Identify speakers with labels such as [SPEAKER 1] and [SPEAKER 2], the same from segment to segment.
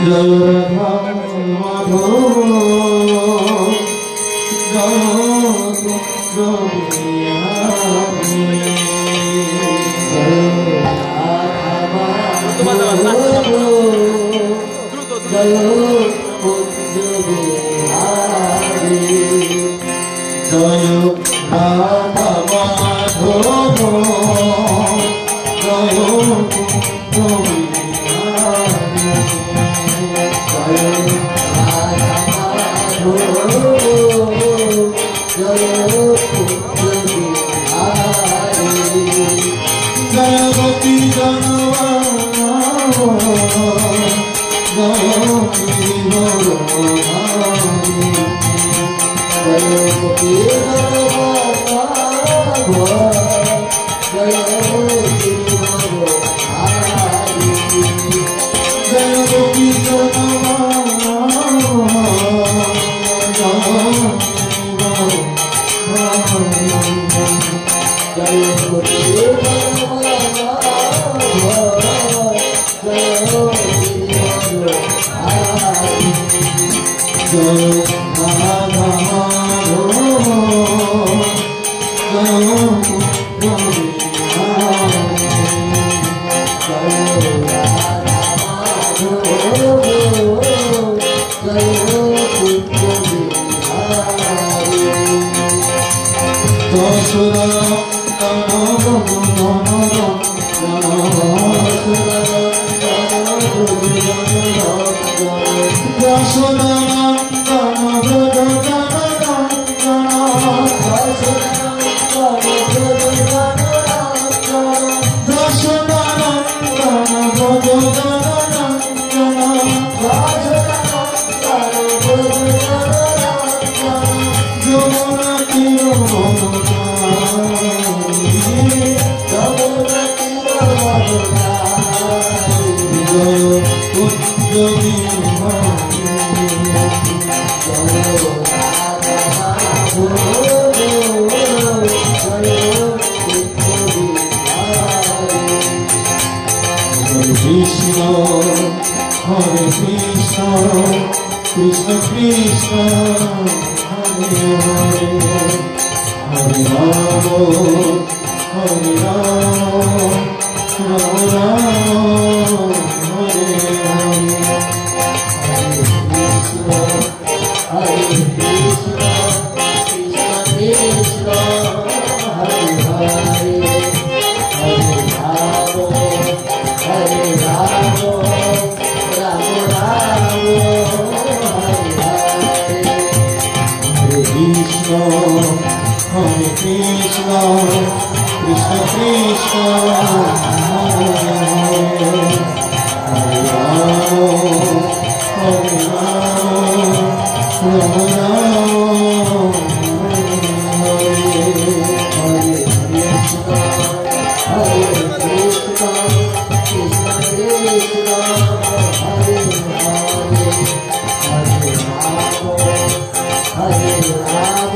[SPEAKER 1] জয় রাধা মাধব জয় কুঞ্জ বিহারী জয় কুঞ্জ বিহারী জয় রাধা মাধব জয় কুঞ্জ জয়বতী Krishna Krishna Hare Hare Hare Rama Hare Rama Rama Rama Hare Hare Hare Krishna Krishna Krishna Hare Hare Hare Rama Hare Rama Rama Rama Hare Krishna, Krishna Krishna, Hare Hare, Hare Rama, Hare Rama, Rama Rama, Hare Hare, Hare Krishna, Krishna Krishna, Hare Hare, Hare Rama, Hare Rama.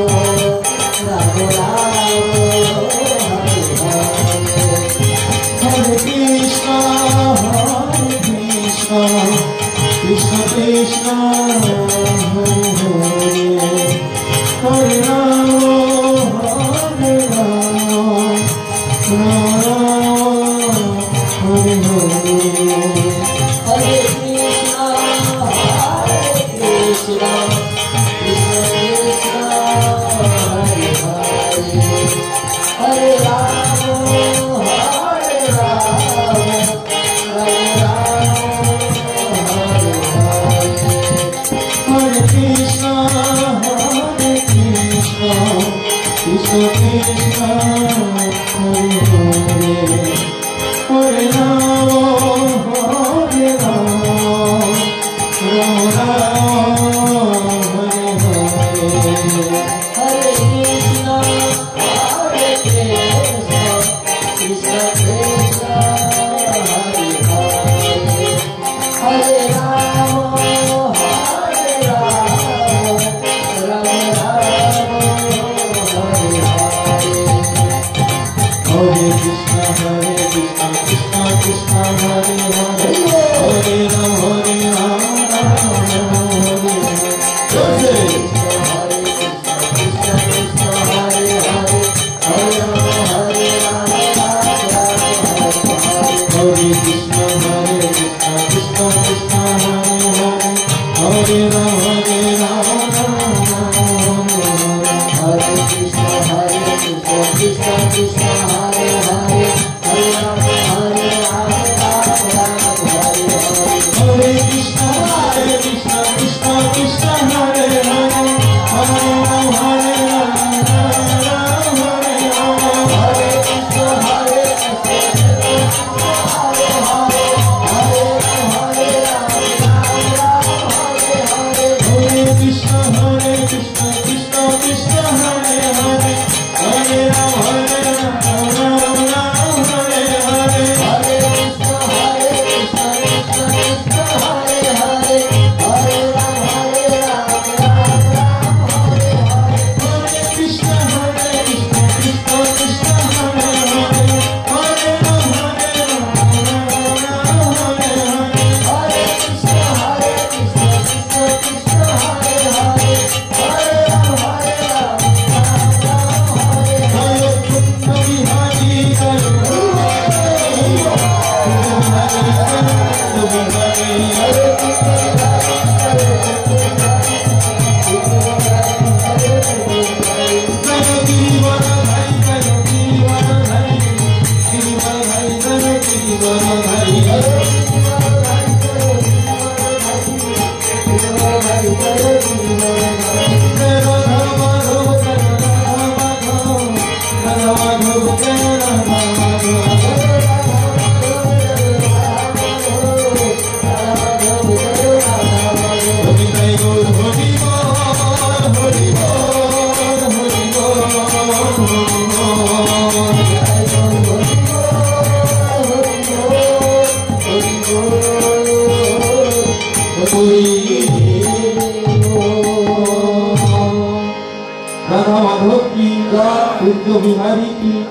[SPEAKER 1] Krishna Krishna Hare Hare Hare Rama Hare Rama Rama Hare Hare Hare Krishna Krishna Krishna Hare Hare Hare Rama Hare Rama Krishna Krishna Hare Hare Hare Rama Hare Rama Radha Madhav की जय, कुंज बिहारी की।